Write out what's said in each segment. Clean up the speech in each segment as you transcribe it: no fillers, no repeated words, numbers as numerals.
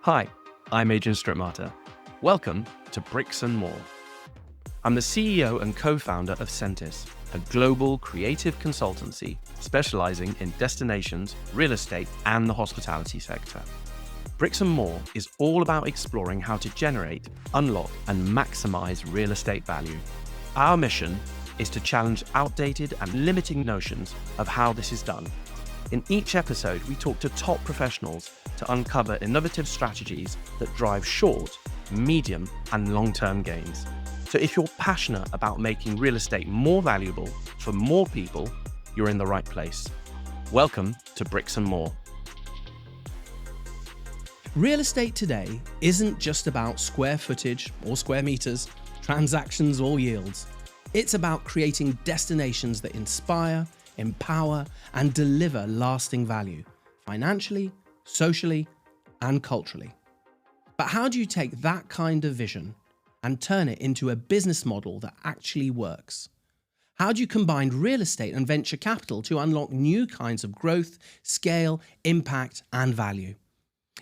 Hi, I'm Adrian Strittmatter. Welcome to Bricks and More. I'm the CEO and co-founder of SAENTYS, a global creative consultancy specializing in destinations, real estate, and the hospitality sector. Bricks and More is all about exploring how to generate, unlock, and maximize real estate value. Our mission is to challenge outdated and limiting notions of how this is done. In each episode, we talk to top professionals to uncover innovative strategies that drive short, medium, and long-term gains. So if you're passionate about making real estate more valuable for more people, you're in the right place. Welcome to Bricks and More. Real estate today isn't just about square footage or square meters, transactions or yields. It's about creating destinations that inspire, empower, and deliver lasting value, financially, socially, and culturally. But how do you take that kind of vision and turn it into a business model that actually works? How do you combine real estate and venture capital to unlock new kinds of growth, scale, impact, and value?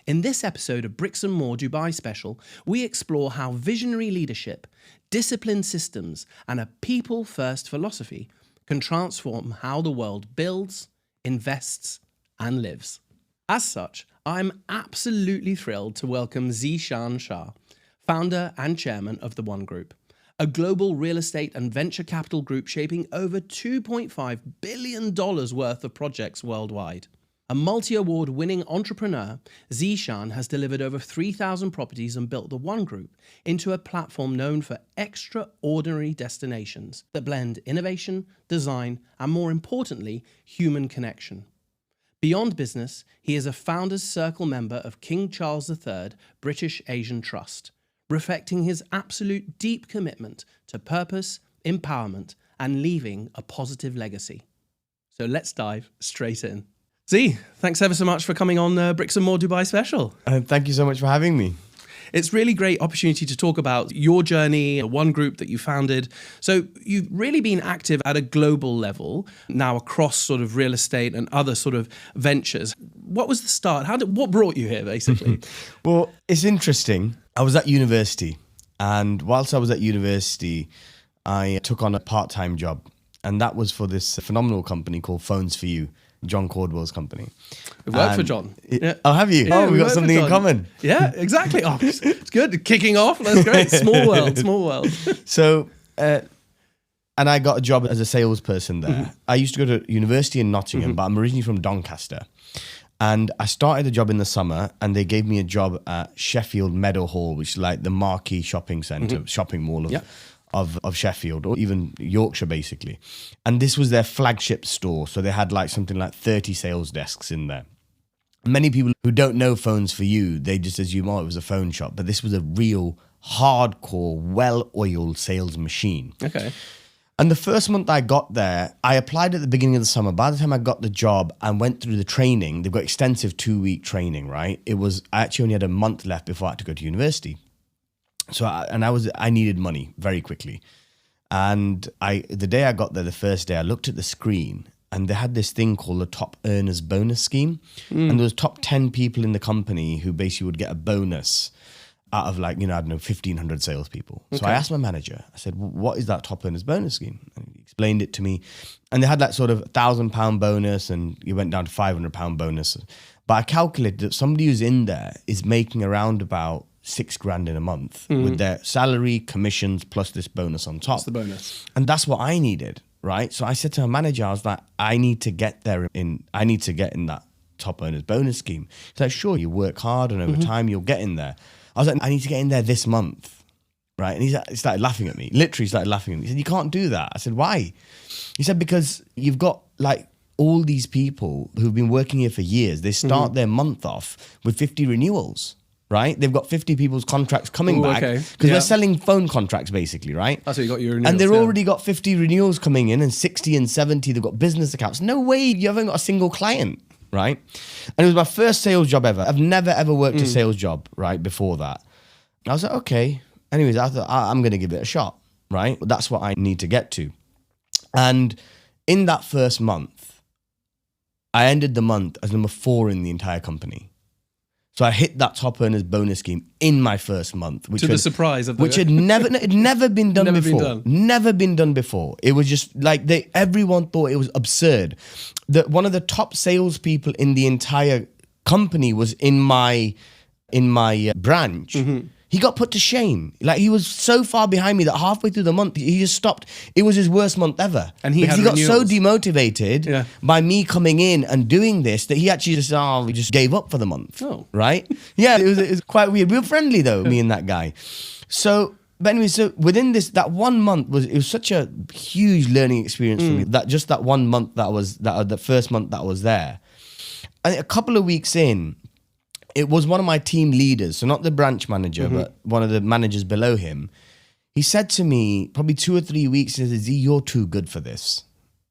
In this episode of Bricks and More Dubai Special, we explore how visionary leadership, disciplined systems, and a people-first philosophy can transform how the world builds, invests, and lives. As such, I'm absolutely thrilled to welcome Zeeshaan Shah, founder and chairman of the One Group, a global real estate and venture capital group shaping over $2.5 billion worth of projects worldwide. A multi-award winning entrepreneur, Zeeshaan has delivered over 3,000 properties and built the One Group into a platform known for extraordinary destinations that blend innovation, design, and more importantly, human connection. Beyond business, he is a Founders Circle member of King Charles III British Asian Trust, reflecting his absolute deep commitment to purpose, empowerment, and leaving a positive legacy. So let's dive straight in. Z, thanks ever so much for coming on Bricks and More Dubai Special. Thank you so much for having me. It's really great opportunity to talk about your journey, the One Group that you founded. So you've really been active at a global level now across sort of real estate and other sort of ventures. What was the start? What brought you here, basically? Well, it's interesting. I was at university, and whilst I was at university, I took on a part-time job, and that was for this phenomenal company called Phones for You, John Cordwell's company. We worked for John. Oh, have you? Yeah, we got something in common. Yeah, exactly. Oh, it's good. Kicking off. That's great. Small world, small world. So, and I got a job as a salesperson there. Mm-hmm. I used to go to university in Nottingham, but I'm originally from Doncaster. And I started a job in the summer, and they gave me a job at Sheffield Meadowhall, which is like the marquee shopping centre, shopping mall of Sheffield, or even Yorkshire, basically. And this was their flagship store. So they had like something like 30 sales desks in there. Many people who don't know Phones for You, they just assume, oh, it was a phone shop. But this was a real hardcore, well-oiled sales machine. Okay. And the first month I got there, I applied at the beginning of the summer. By the time I got the job and went through the training, they've got extensive 2-week training, right? I actually only had a month left before I had to go to university. So I needed money very quickly. And the day I got there, the first day, I looked at the screen and they had this thing called the Top Earners Bonus Scheme. And there was top 10 people in the company who basically would get a bonus out of 1,500 salespeople. Okay. So I asked my manager, I said, what is that Top Earners Bonus Scheme? And he explained it to me. And they had that sort of £1,000 bonus, and you went down to £500 bonus. But I calculated that somebody who's in there is making around about $6,000 in a month with their salary, commissions, plus this bonus on top. That's the bonus. And that's what I needed, right? So I said to my manager, I was like, I need to get in that Top Earners Bonus Scheme. He's like, sure, you work hard and over time you'll get in there. I was like, I need to get in there this month, right? And he started laughing at me, literally started laughing at me. He said, you can't do that. I said, why? He said, because you've got like all these people who've been working here for years. They start their month off with 50 renewals. Right? They've got 50 people's contracts coming back because they're selling phone contracts basically, right? That's how you got your renewals. And they've already got 50 renewals coming in and 60 and 70, they've got business accounts. No way you haven't got a single client, right? And it was my first sales job ever. I've never ever worked a sales job, right, before that. I was like, okay. Anyways, I thought, I'm going to give it a shot, right? That's what I need to get to. And in that first month, I ended the month as number 4 in the entire company. So I hit that top earners bonus scheme in my first month, To the surprise of the... which had never been done Never been before. done. Never been done before. It was just like everyone thought it was absurd. That one of the top salespeople in the entire company was in my branch. Mm-hmm. He got put to shame. Like, he was so far behind me that halfway through the month, he just stopped. It was his worst month ever. And he because had he got so renewals. demotivated by me coming in and doing this that he actually just gave up for the month. Oh. Right? Yeah, it was quite weird. We were friendly though, me and that guy. So, but anyway, so within that 1 month it was such a huge learning experience for me. That 1 month the first month that I was there. And a couple of weeks in, it was one of my team leaders, so not the branch manager, but one of the managers below him. He said to me, probably 2 or 3 weeks, he said, "Z, you're too good for this,"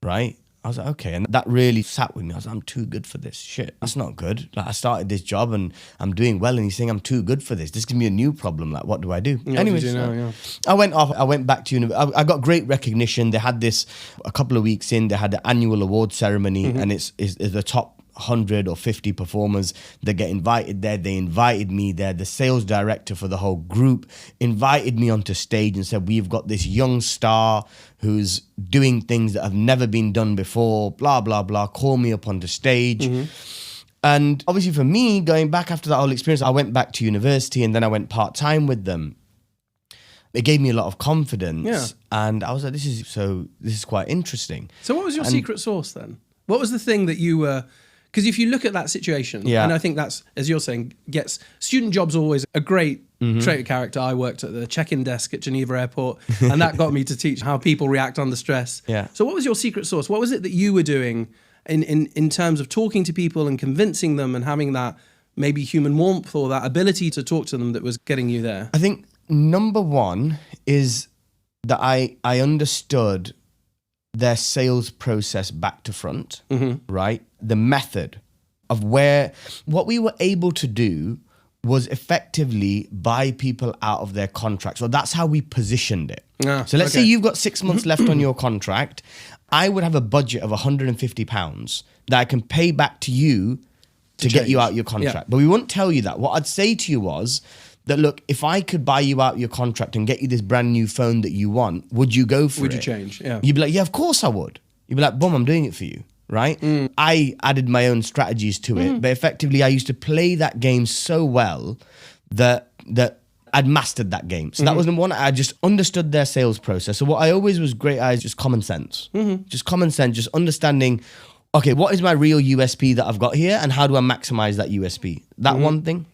right? I was like, okay. And that really sat with me. I was like, I'm too good for this. Shit, that's not good. Like, I started this job and I'm doing well, and he's saying I'm too good for this. This gives me a new problem. Like, what do I do? Anyway, I went off. I went back to university. I got great recognition. They had this a couple of weeks in. They had the annual award ceremony, and it's the top 100 or 50 performers that get invited there. They invited me there. The sales director for the whole group invited me onto stage and said, "We've got this young star who's doing things that have never been done before, blah, blah, blah. Call me up onto stage." And obviously for me, going back after that whole experience, I went back to university and then I went part-time with them. It gave me a lot of confidence. And I was like, this is quite interesting. So what was your secret sauce then? What was the thing that you were... Because if you look at that situation, and I think that's, as you're saying, student jobs always a great trait of character. I worked at the check-in desk at Geneva Airport, and that got me to teach how people react under stress. Yeah. So what was your secret sauce? What was it that you were doing in terms of talking to people and convincing them and having that maybe human warmth or that ability to talk to them that was getting you there? I think number one is that I understood their sales process back to front, right? The method of what we were able to do was effectively buy people out of their contract. So that's how we positioned it. So let's say you've got 6 months left on your contract. I would have a budget of £150 that I can pay back to you to get you out your contract. But we wouldn't tell you that. What I'd say to you was that, look, if I could buy you out your contract and get you this brand new phone that you want, would you go for it? Would you change? Yeah. You'd be like, yeah, of course I would. You'd be like, boom, I'm doing it for you, right? I added my own strategies to it, but effectively I used to play that game so well that I'd mastered that game. So that was number one. I just understood their sales process. So what I always was great at is just common sense. Just common sense, just understanding, okay, what is my real USP that I've got here and how do I maximize that USP? That one thing.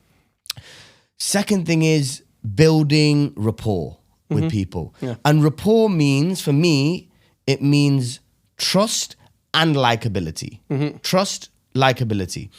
Second thing is building rapport with people. And rapport means, for me, it means trust and likability. Trust, likability.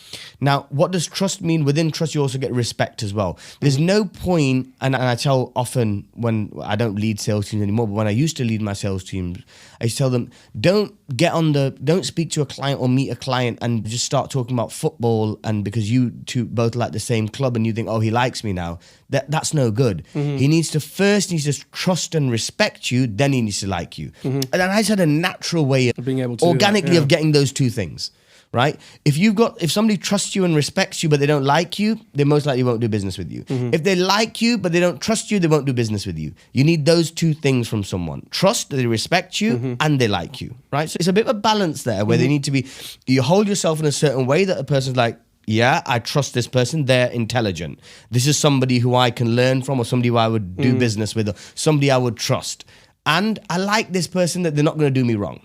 Now, what does trust mean? Within trust, you also get respect as well. There's no point, and I tell often when I don't lead sales teams anymore, but when I used to lead my sales teams, I used to tell them, don't speak to a client or meet a client and just start talking about football, and because you two both like the same club and you think, oh, he likes me now. That's no good. He needs to trust and respect you, then he needs to like you. And I just had a natural way of being able to organically of getting those two things. Right? If somebody trusts you and respects you, but they don't like you, they most likely won't do business with you. If they like you, but they don't trust you, they won't do business with you. You need those two things from someone. Trust, they respect you, and they like you. Right? So it's a bit of a balance there where they need to be, you hold yourself in a certain way that a person's like, yeah, I trust this person, they're intelligent. This is somebody who I can learn from, or somebody who I would do business with, or somebody I would trust. And I like this person that they're not going to do me wrong.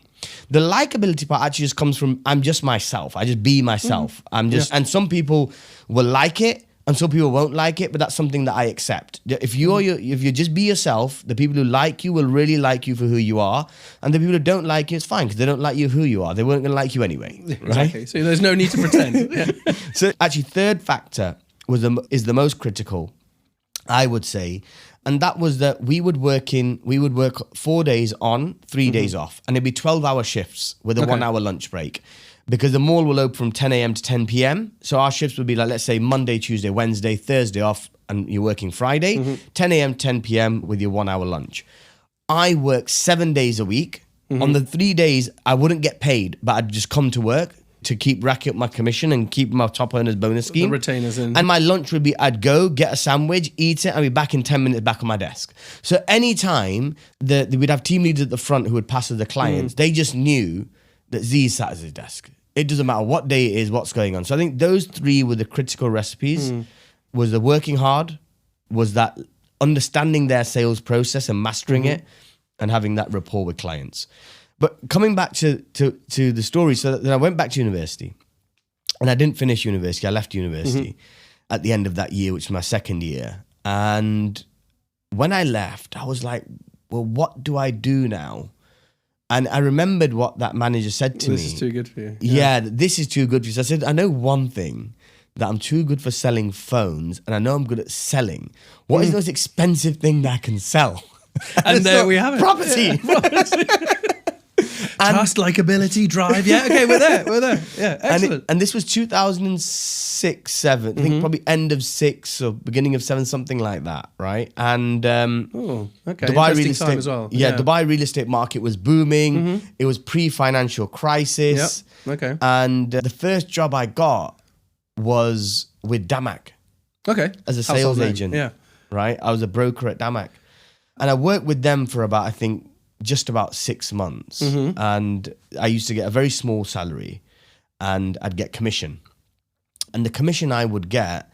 The likability part actually just comes from, I'm just myself. I just be myself. And some people will like it and some people won't like it, but that's something that I accept. If you just be yourself, the people who like you will really like you for who you are. And the people who don't like you, it's fine, because they don't like you for who you are. They weren't going to like you anyway. Right? Exactly. So there's no need to pretend. So actually, third factor is the most critical, I would say. And that was that we would work 4 days on, 3 days off. And it'd be 12-hour shifts with a 1 hour lunch break. Because the mall will open from 10 a.m. to 10 p.m. So our shifts would be like, let's say Monday, Tuesday, Wednesday, Thursday off, and you're working Friday, 10 a.m. to 10 p.m. with your 1 hour lunch. I work 7 days a week. On the 3 days, I wouldn't get paid, but I'd just come to work to keep racking up my commission and keep my top earners bonus scheme. The retainers in. And my lunch would be, I'd go get a sandwich, eat it, and be back in 10 minutes back on my desk. So anytime we'd have team leaders at the front who would pass with the clients, they just knew that Z sat at his desk. It doesn't matter what day it is, what's going on. So I think those three were the critical recipes. Was the working hard, was that understanding their sales process and mastering it, and having that rapport with clients. But coming back to the story, so then I went back to university, and I didn't finish university. I left university at the end of that year, which was my second year. And when I left, I was like, well, what do I do now? And I remembered what that manager said to me. This is too good for you. Yeah, this is too good for you. So I said, I know one thing, that I'm too good for selling phones, and I know I'm good at selling. What is the most expensive thing that I can sell? And there we have it. Property. Trust, likability, drive. Yeah, okay, we're there. Yeah, excellent. And this was 2006, 7. I think probably end of 6 or beginning of 7, something like that, right? And okay, Dubai interesting real estate time as well. Yeah, Dubai real estate market was booming. It was pre-financial crisis. Yep. Okay. And the first job I got was with Damac. Okay. As a Household sales name. agent. Yeah. Right? I was a broker at Damac. And I worked with them for about, I think, just about 6 months. And I used to get a very small salary, and I'd get commission. And the commission I would get,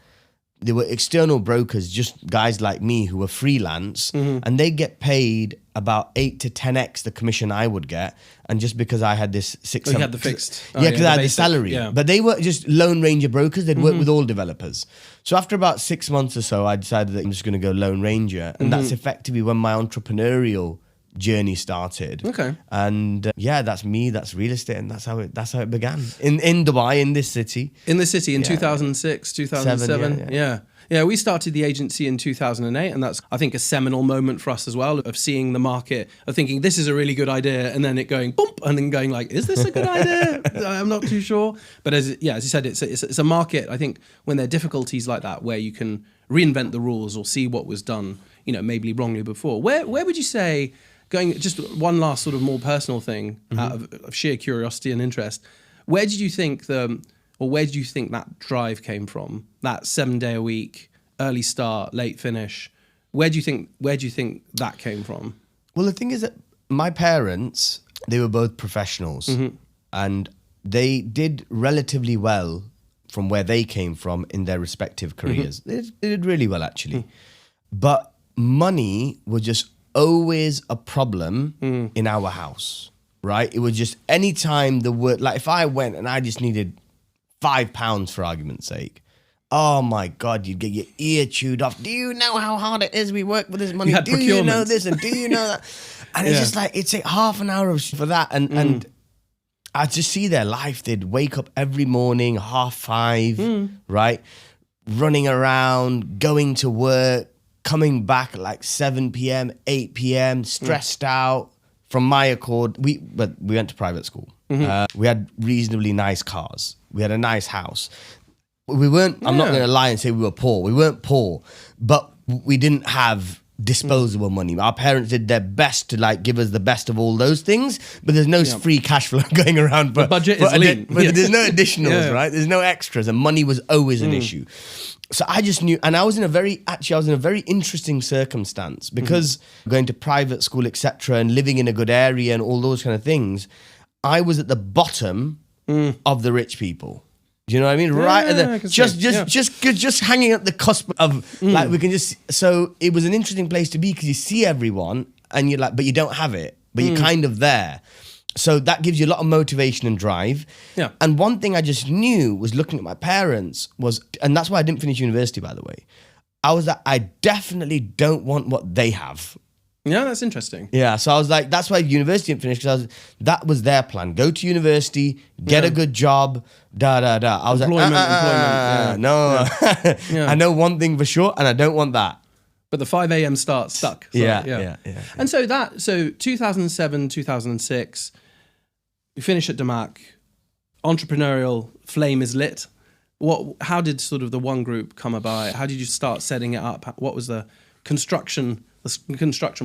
they were external brokers, just guys like me who were freelance, and they get paid about 8 to 10x the commission I would get. And just because I had this 6, You had the fixed. yeah, because I had the basic, salary. yeah. But they were just Lone Ranger brokers. They'd work with all developers. So after about 6 months or so, I decided that I'm just going to go Lone Ranger. And that's effectively when my entrepreneurial journey started. Okay. And yeah, that's me, that's real estate, and that's how it began. In Dubai, in this city. In 2006, 2007. Yeah, we started the agency in 2008, and that's, I think, a seminal moment for us as well, of seeing the market, of thinking this is a really good idea, and then it going boom, and then going like, is this a good idea? I'm not too sure. But as you said, it's a market, I think, when there are difficulties like that, where you can reinvent the rules or see what was done, maybe wrongly before. Where would you say, going just one last sort of more personal thing out of sheer curiosity and interest, where did you think that drive came from? That 7 day a week, early start, late finish. Where do you think that came from? Well, the thing is that my parents, they were both professionals, and they did relatively well from where they came from in their respective careers. They did really well, actually. But money was just always a problem in our house, right? It was just anytime like if I went and I just needed £5 for argument's sake, oh my God, you'd get your ear chewed off. Do you know how hard it is we work with this money? Do you know this and do you know that? And it's just like, it'd take half an hour for that. And I just see their life. They'd wake up every morning, 5:30, right? Running around, going to work, coming back at like 7 p.m., 8 p.m., stressed out. From my accord, we went to private school. We had reasonably nice cars. We had a nice house. We weren't, I'm not going to lie and say we were poor. We weren't poor, but we didn't have disposable money. Our parents did their best to like give us the best of all those things, but there's no free cash flow going around. But the budget is lean. But there's no additionals, right? There's no extras, and money was always an issue. So I just knew, and I was in a very interesting circumstance, because going to private school, etc., and living in a good area and all those kind of things, I was at the bottom of the rich people. Do you know what I mean? Right at the just hanging at the cusp of like we can just. So it was an interesting place to be, because you see everyone and you're like, but you don't have it, but you're kind of there. So that gives you a lot of motivation and drive. Yeah. And one thing I just knew was, looking at my parents, and that's why I didn't finish university, by the way. I was like, I definitely don't want what they have. Yeah, that's interesting. Yeah, so I was like, that's why university didn't finish, because that was their plan. Go to university, get a good job, I was employment. No. I know one thing for sure, and I don't want that. But the 5 a.m. start stuck. So, yeah. And so 2007, 2006, you finish at Damac, entrepreneurial flame is lit. How did sort of the one group come about? How did you start setting it up? What was the construction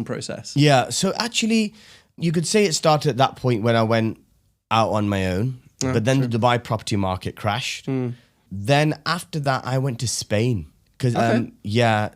process? Yeah, so actually, you could say it started at that point when I went out on my own. but then the Dubai property market crashed. Then after that, I went to Spain. Because,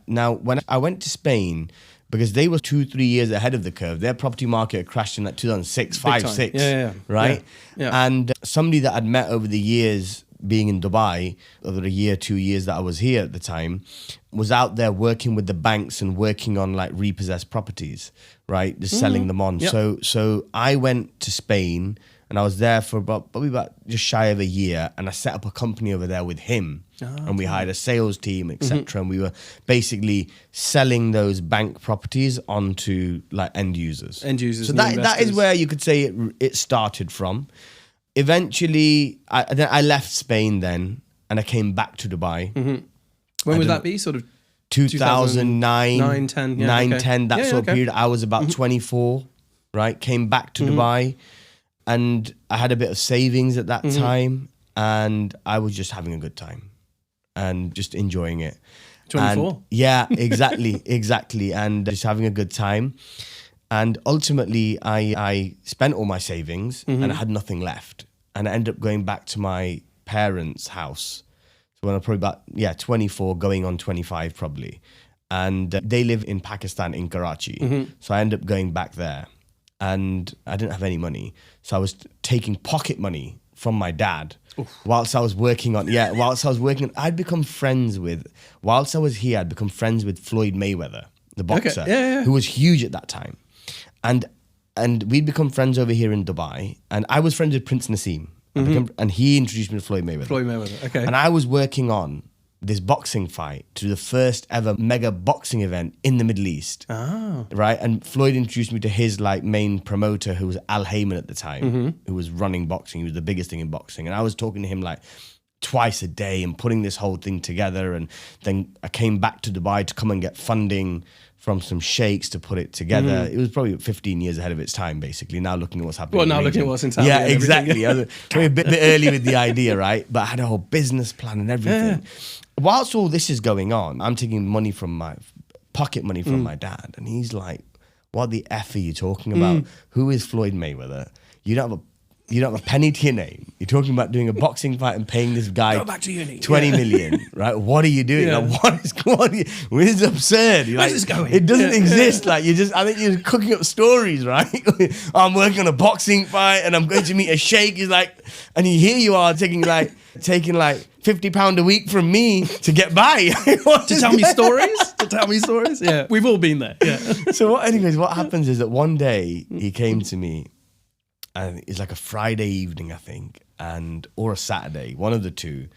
now when I went to Spain, because they were 2-3 years ahead of the curve, their property market crashed in like 2006, 5, 6, right? Yeah. And somebody that I'd met over the years being in Dubai, over the year, 2 years that I was here at the time, was out there working with the banks and working on like repossessed properties, right? Just selling them on. Yep. So I went to Spain and I was there for probably about just shy of a year, and I set up a company over there with him. And we hired a sales team, etc. And we were basically selling those bank properties onto like end users. So that is where you could say it started from. Eventually, I left Spain then, and I came back to Dubai. When would that be? Sort of 2009, 9, 10, 10, that sort of period. I was about 24, right? Came back to Dubai, and I had a bit of savings at that time, and I was just having a good time and just enjoying it. 24? And yeah, exactly. And just having a good time. And ultimately, I spent all my savings and I had nothing left. And I ended up going back to my parents' house. So when I was probably about, 24, going on 25 probably. And they live in Pakistan, in Karachi. So I ended up going back there. And I didn't have any money. So I was taking pocket money from my dad. Whilst I was working on, I'd become friends with, whilst I was here, I'd become friends with Floyd Mayweather, the boxer, who was huge at that time. And we'd become friends over here in Dubai. And I was friends with Prince Nassim. And he introduced me to Floyd Mayweather. Okay. And I was working on this boxing fight to the first ever mega boxing event in the Middle East. Right? And Floyd introduced me to his like main promoter, who was Al Heyman at the time, who was running boxing. He was the biggest thing in boxing. And I was talking to him like twice a day and putting this whole thing together. And then I came back to Dubai to come and get funding from some sheikhs to put it together. It was probably 15 years ahead of its time, basically. Now looking at what's happening. Well, now looking at what's in town. Yeah, exactly. I was a bit early with the idea, right? But I had a whole business plan and everything. Whilst all this is going on, I'm taking money from my pocket money from my dad. And he's like, what the F are you talking about? Who is Floyd Mayweather? You don't have a penny to your name. You're talking about doing a boxing fight and paying this guy Go back to uni. 20 million, right? What are you doing? Like, this is absurd. You're Where's this going? It doesn't exist. Like I think you're cooking up stories, right? I'm working on a boxing fight and I'm going to meet a sheikh. He's like, and here you are taking like £50 a week from me to get by. To tell me stories? Yeah. We've all been there. Yeah. So what happens is that one day he came to me, and it's like a Friday evening, I think, or a Saturday, one of the two,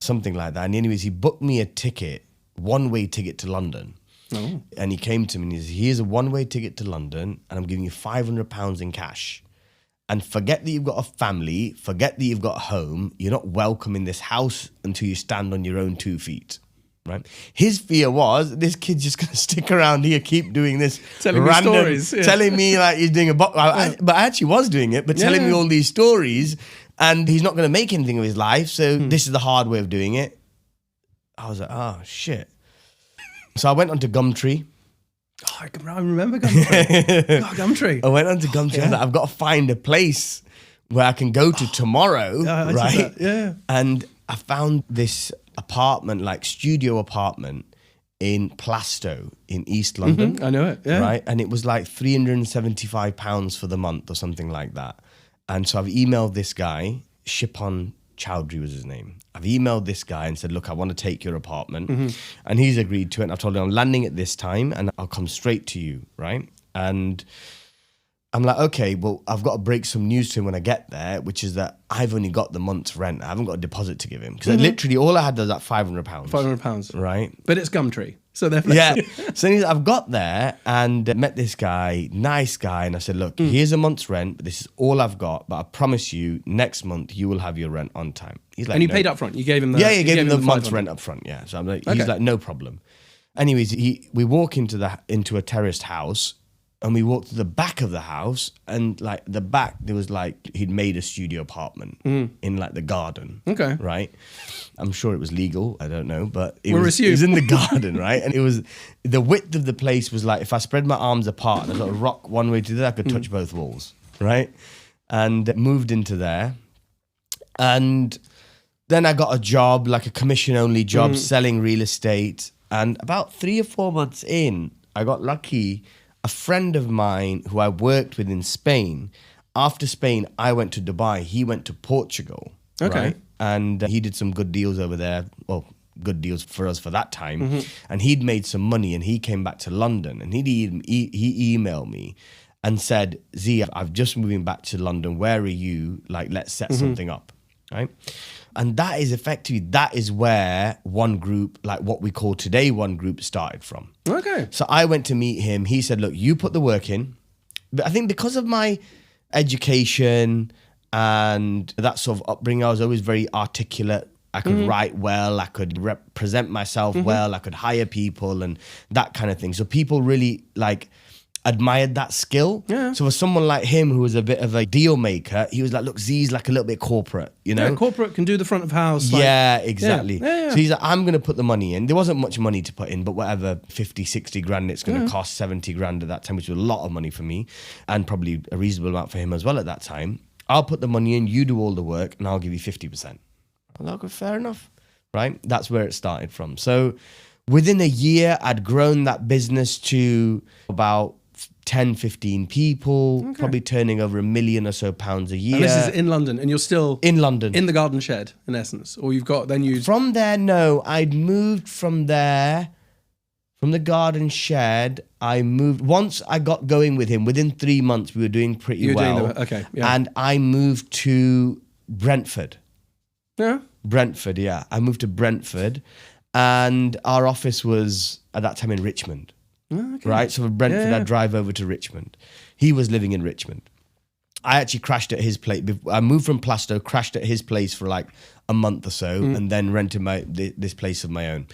something like that. And anyways, he booked me a ticket, one-way ticket to London. And he came to me and he said, here's a one-way ticket to London, and I'm giving you £500 in cash. And forget that you've got a family, forget that you've got a home, you're not welcome in this house until you stand on your own 2 feet. Right. His fear was this kid's just going to stick around here, keep doing this, telling me stories, telling me like he's doing but I actually was doing it, but telling me all these stories, and he's not going to make anything of his life. So this is the hard way of doing it. I was like, oh shit. So I went onto Gumtree. Oh, I remember Gumtree. Gumtree. I went onto Gumtree. I was like, I've got to find a place where I can go to tomorrow, right? And I found this apartment, like studio apartment in Plasto in East London. I know it, right? And it was like £375 for the month or something like that. And so I've emailed this guy, Shipon Chowdhury was his name. I've emailed this guy and said, look, I want to take your apartment. And he's agreed to it. And I've told him I'm landing at this time and I'll come straight to you, right? And I'm like, okay, well, I've got to break some news to him when I get there, which is that I've only got the month's rent. I haven't got a deposit to give him. Because literally all I had was that £500. £500. Right. But it's Gumtree. So they're flexible. Yeah. So anyways, I've got there and met this guy, nice guy. And I said, look, here's a month's rent, but this is all I've got. But I promise you, next month, you will have your rent on time. He's like, and you paid up front? You gave him the... Yeah, you gave him the month's rent up front, yeah. So I'm like, he's like, no problem. Anyways, we walk into a terraced house. And we walked to the back of the house, and like the back, there was like he'd made a studio apartment in like the garden. Okay, right. I'm sure it was legal. I don't know, but it was in the garden, right? And it was the width of the place was like if I spread my arms apart and I got a rock one way to the other, I could touch both walls, right? And moved into there, And then I got a job, like a commission-only job, selling real estate. And about 3 or 4 months in, I got lucky. A friend of mine who I worked with in Spain, after Spain, I went to Dubai. He went to Portugal. Okay. Right? And he did some good deals over there. Well, good deals for us for that time. And he'd made some money and he came back to London. And he emailed me and said, Z, I've just moving back to London. Where are you? Like, let's set something up. Right? And that is where One Group, like what we call today One Group, started from. Okay. So I went to meet him. He said, look, you put the work in. But I think because of my education and that sort of upbringing, I was always very articulate. I could write well. I could represent myself well. I could hire people and that kind of thing. So people really admired that skill. Yeah. So for someone like him who was a bit of a deal maker, he was like, look, Z's like a little bit corporate, you know? Yeah, corporate can do the front of house. Yeah, exactly. Yeah. So he's like, I'm going to put the money in. There wasn't much money to put in, but whatever, 50, 60 grand it's going to cost, 70 grand at that time, which was a lot of money for me and probably a reasonable amount for him as well at that time. I'll put the money in, you do all the work, and I'll give you 50%. I'm like, fair enough, right? That's where it started from. So within a year, I'd grown that business to about 10, 15 people, probably turning over £1 million or so pounds a year. And this is in London, and you're still in London, in the garden shed, in essence, or you've got then you. From there, no, I'd moved from there, from the garden shed. I moved once I got going with him. Within 3 months, we were doing pretty well. Okay, yeah. And I moved to Brentford. Yeah. Brentford, yeah. I moved to Brentford, and our office was at that time in Richmond. Okay. Right, so from Brentford, I'd drive over to Richmond. He was living in Richmond. I actually crashed at his place. I moved from Plaistow, crashed at his place for like a month or so, and then rented this place of my own.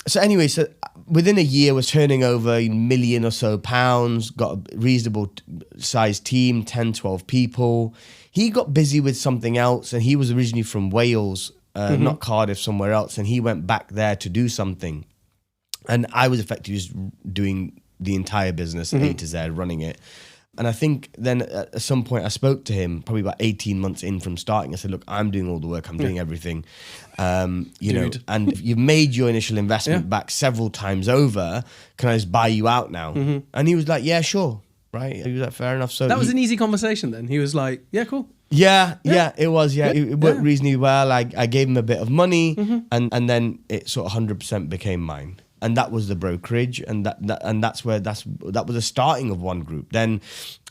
So anyway, so within a year, was turning over £1 million or so pounds, got a reasonable sized team, 10, 12 people. He got busy with something else, and he was originally from Wales, not Cardiff, somewhere else, and he went back there to do something. And I was effectively just doing the entire business, A to Z, running it. And I think then at some point I spoke to him, probably about 18 months in from starting. I said, look, I'm doing all the work. I'm doing everything. You know, and you've made your initial investment back several times over. Can I just buy you out now? And he was like, yeah, sure. Right. He was like, fair enough. So that was an easy conversation then. He was like, yeah, cool. Yeah, it was. Yeah, it worked reasonably well. I gave him a bit of money and then it sort of 100% became mine. And that was the brokerage, and that was the starting of One Group. Then,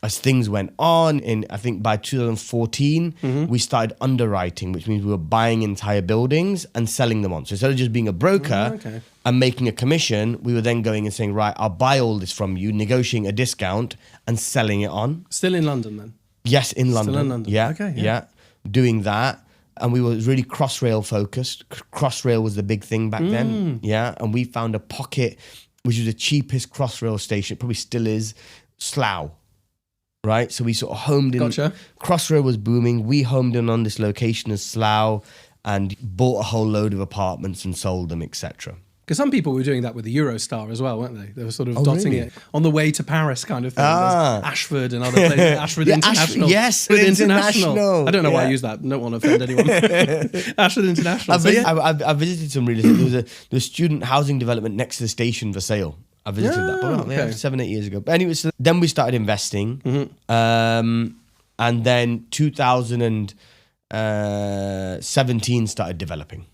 as things went on, I think by 2014, we started underwriting, which means we were buying entire buildings and selling them on. So instead of just being a broker and making a commission, we were then going and saying, right, I'll buy all this from you, negotiating a discount and selling it on. Still in London then? Yes, in London. Still in London. Yeah, okay, yeah, doing that. And we were really Crossrail focused. Crossrail was the big thing back then. Yeah. And we found a pocket, which was the cheapest Crossrail station, it probably still is, Slough. Right? So we sort of homed in. Gotcha. Crossrail was booming. We homed in on this location as Slough and bought a whole load of apartments and sold them, etc. Because some people were doing that with the Eurostar as well, weren't they? They were sort of dotting it on the way to Paris kind of thing. There's Ashford and other places. Ashford International. Yes, Ashford International. I don't know why I use that. Don't want to offend anyone. Ashford International. I visited some real estate. There was a student housing development next to the station for sale. I visited that 7, 8 years ago. But anyway, so then we started investing. And then 2017 started developing.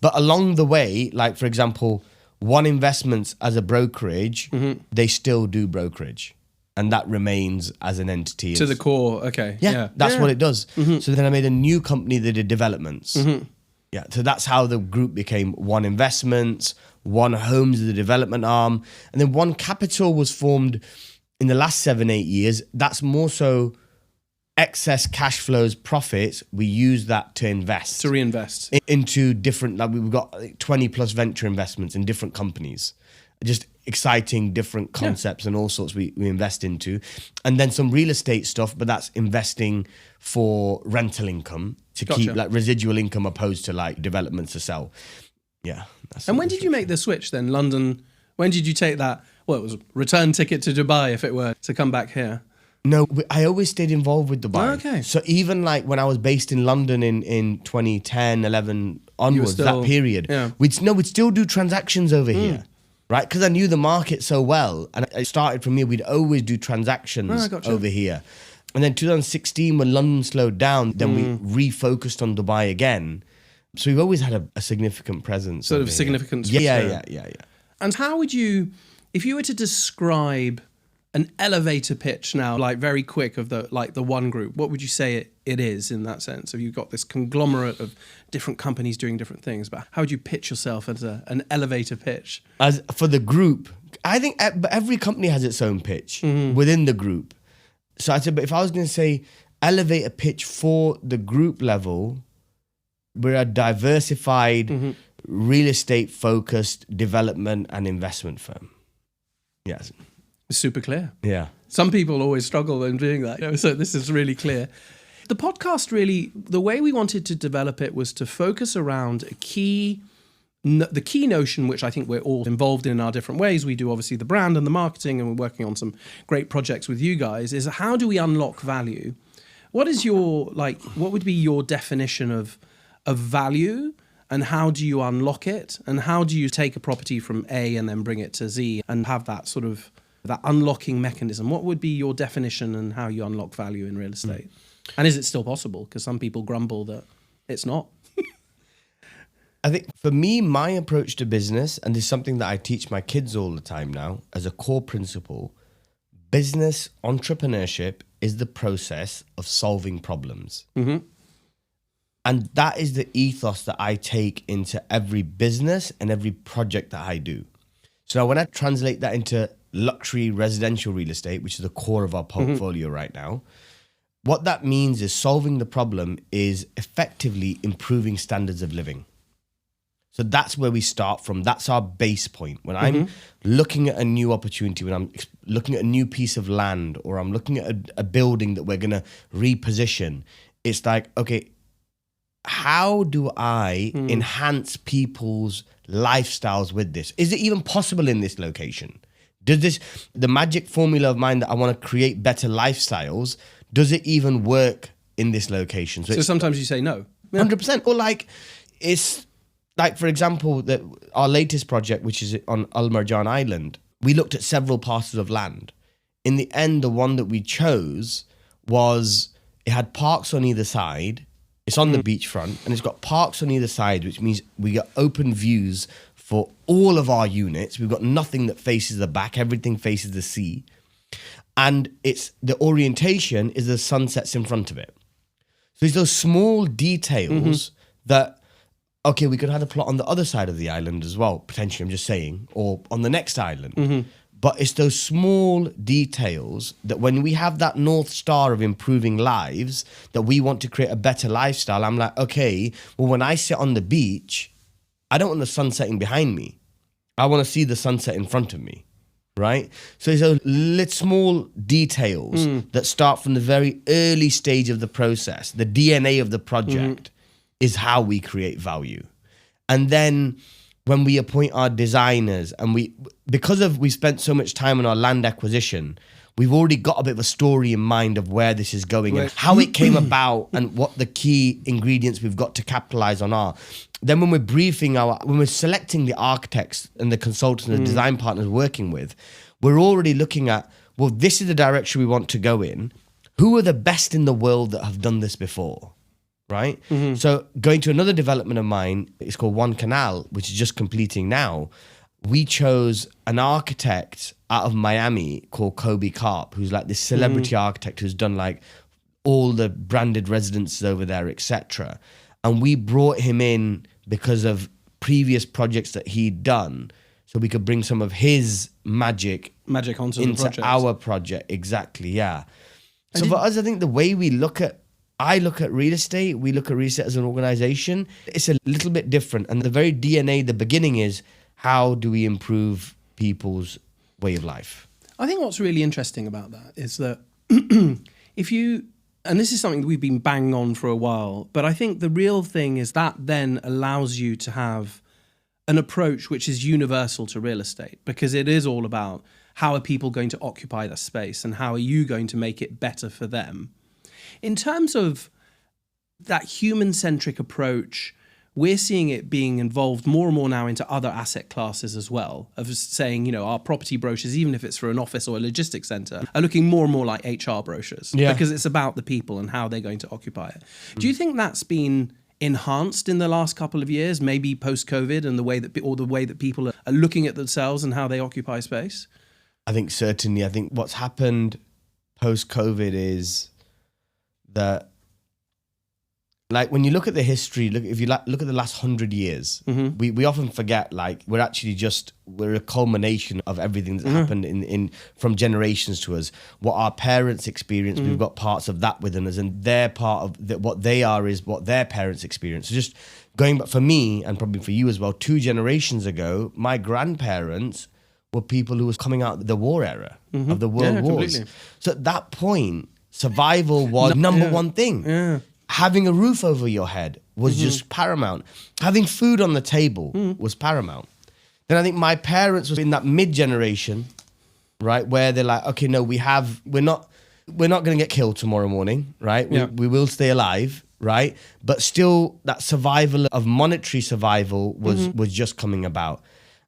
But along the way, like for example, One Investments as a brokerage, they still do brokerage. And that remains as an entity. To the core, okay. Yeah, that's what it does. So then I made a new company that did developments. Yeah, so that's how the group became One Investments, One Homes, the development arm. And then One Capital was formed in the last 7, 8 years. That's more so excess cash flows, profits, we use that to invest. To reinvest. Into different, like we've got 20 plus venture investments in different companies. Just exciting different concepts and all sorts we invest into. And then some real estate stuff, but that's investing for rental income to keep like residual income opposed to like developments to sell. Yeah. And when did you make the switch then? London, when did you take that, well, it was return ticket to Dubai if it were to come back here? No, I always stayed involved with Dubai. Oh, okay. So even like when I was based in London in 2010, 11 onwards, still- that period, yeah. we'd still do transactions over here, right? Because I knew the market so well. And I started from here, we'd always do transactions gotcha. over here. And then 2016, when London slowed down, then we refocused on Dubai again. So we've always had a significant presence. Sort over of here. significance. Yeah. And how would you, if you were to describe an elevator pitch now, like very quick of the one group, what would you say it is in that sense? If you've got this conglomerate of different companies doing different things, but how would you pitch yourself as an elevator pitch? As for the group, I think every company has its own pitch within the group. So I said, but if I was going to say elevator pitch for the group level, we're a diversified, real estate focused development and investment firm. Yes. It's super clear. Yeah. Some people always struggle in doing that, so this is really clear. The podcast really, the way we wanted to develop it was to focus around the key notion, which I think we're all involved in our different ways. We do obviously the brand and the marketing, and we're working on some great projects with you guys, is how do we unlock value? What would be your definition of value, and how do you unlock it? And how do you take a property from A and then bring it to Z and have that sort of that unlocking mechanism? What would be your definition and how you unlock value in real estate? And is it still possible? Because some people grumble that it's not. I think for me, my approach to business, and this is something that I teach my kids all the time now as a core principle, business entrepreneurship is the process of solving problems. And that is the ethos that I take into every business and every project that I do. So now when I translate that into luxury residential real estate, which is the core of our portfolio right now, what that means is solving the problem is effectively improving standards of living. So that's where we start from. That's our base point. When I'm looking at a new opportunity, when I'm looking at a new piece of land, or I'm looking at a building that we're going to reposition, it's like, okay, how do I enhance people's lifestyles with this? Is it even possible in this location? Does the magic formula of mine that I want to create better lifestyles, does it even work in this location? So sometimes you say no. 100%. Or it's like, for example, our latest project, which is on Al Marjan Island, we looked at several parcels of land. In the end, the one that we chose it had parks on either side. It's on the beachfront, and it's got parks on either side, which means we got open views for all of our units. We've got nothing that faces the back. Everything faces the sea. And the orientation is the sunsets in front of it. So it's those small details that, okay, we could have a plot on the other side of the island as well, potentially, I'm just saying, or on the next island. But it's those small details that when we have that North Star of improving lives, that we want to create a better lifestyle, I'm like, okay, well, when I sit on the beach, I don't want the sun setting behind me. I want to see the sunset in front of me, right? So it's those little small details that start from the very early stage of the process. The DNA of the project is how we create value. And then when we appoint our designers, and because we spent so much time on our land acquisition, we've already got a bit of a story in mind of where this is going and how it came about and what the key ingredients we've got to capitalize on are. Then when we're selecting the architects and the consultants and the design partners working with, we're already looking at, well, this is the direction we want to go in. Who are the best in the world that have done this before? Right? So going to another development of mine, it's called One Canal, which is just completing now. We chose an architect out of Miami called Kobe Karp, who's like this celebrity architect who's done like all the branded residences over there, etc. And we brought him in because of previous projects that he'd done, so we could bring some of his magic onto into our project. Exactly, yeah. So for us, I think the way I look at real estate, we look at real estate as an organization, it's a little bit different. And the very DNA, the beginning is, how do we improve people's way of life? I think what's really interesting about that is that and this is something that we've been banging on for a while, but I think the real thing is that then allows you to have an approach which is universal to real estate, because it is all about how are people going to occupy the space and how are you going to make it better for them? In terms of that human-centric approach, we're seeing it being involved more and more now into other asset classes as well, of saying, you know, our property brochures, even if it's for an office or a logistics center, are looking more and more like HR brochures because it's about the people and how they're going to occupy it. Do you think that's been enhanced in the last couple of years, maybe post-COVID, and the way that people are looking at themselves and how they occupy space? I think certainly. I think what's happened post-COVID is that, like, when you look at the history, if you look at the last 100 years, we often forget, like, we're a culmination of everything that's happened in from generations to us. What our parents experienced, we've got parts of that within us, and their part of what they are is what their parents experienced. So just going back for me, and probably for you as well, 2 generations ago, my grandparents were people who was coming out of the war era, of the world wars. Completely. So at that point, survival was number one thing. Yeah. Having a roof over your head was just paramount. Having food on the table was paramount. Then I think my parents was in that mid-generation, right, where they're like, okay, no, we're not going to get killed tomorrow morning, right? Yeah. We will stay alive, right? But still, that survival of monetary survival was just coming about.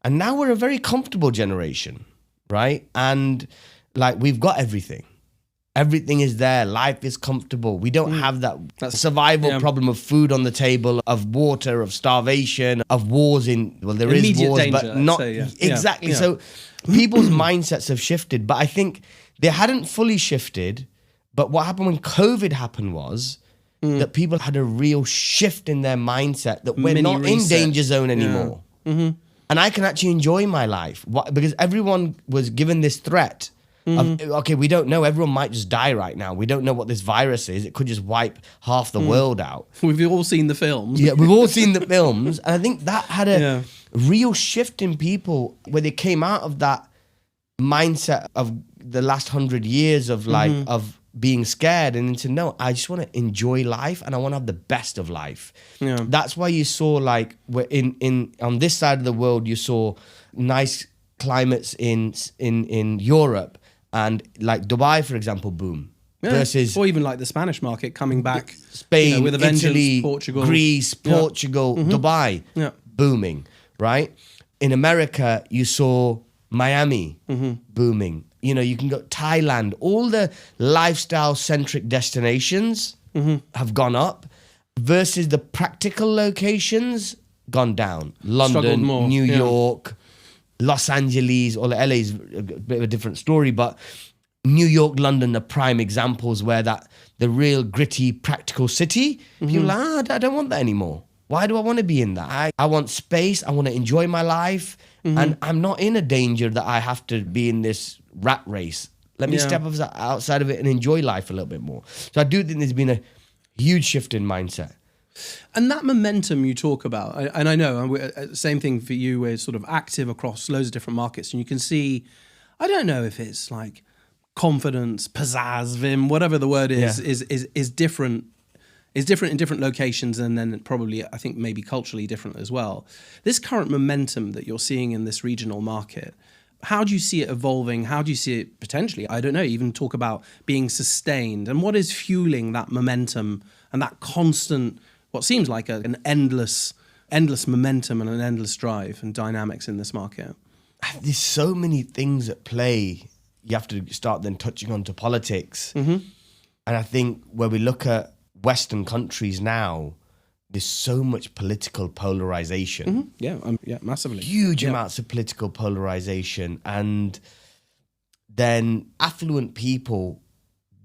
And now we're a very comfortable generation, right? And like, we've got everything. Everything is there. Life is comfortable. We don't have that survival problem of food on the table, of water, of starvation, of wars there is wars, danger, but not exactly. Yeah. So people's mindsets have shifted, but I think they hadn't fully shifted. But what happened when COVID happened was that people had a real shift in their mindset that we're not in danger zone anymore. Yeah. And I can actually enjoy my life because everyone was given this threat. Okay, we don't know. Everyone might just die right now. We don't know what this virus is. It could just wipe half the world out. We've all seen the films. Yeah, we've all seen the films. And I think that had a real shift in people where they came out of that mindset of the last 100 years of of being scared and into, no, I just want to enjoy life and I want to have the best of life. Yeah. That's why you saw, like, on this side of the world, you saw nice climates in Europe. And like Dubai, for example, boom. Yeah. Versus, or even like the Spanish market coming back, Spain, with a vengeance, Italy, Portugal, Greece, Portugal, Dubai, booming, right? In America, you saw Miami booming. You know, you can go Thailand. All the lifestyle-centric destinations have gone up, versus the practical locations gone down. London, New York. Los Angeles or LA is a bit of a different story, but New York, London are prime examples where the real gritty, practical city, people are like, I don't want that anymore. Why do I want to be in that? I want space. I want to enjoy my life. And I'm not in a danger that I have to be in this rat race. Let me step outside of it and enjoy life a little bit more. So I do think there's been a huge shift in mindset. And that momentum you talk about, and I know, same thing for you, we're sort of active across loads of different markets, and you can see, I don't know if it's like confidence, pizzazz, vim, whatever the word is different. Is different in different locations, and then probably, I think, maybe culturally different as well. This current momentum that you're seeing in this regional market, how do you see it evolving? How do you see it potentially, I don't know, even talk about being sustained? And what is fueling that momentum and that constant, what seems like an endless momentum and an endless drive and dynamics in this market? There's so many things at play. You have to start then touching onto politics. And I think where we look at Western countries now, there's so much political polarization. Yeah, massively. Huge amounts of political polarization. And then affluent people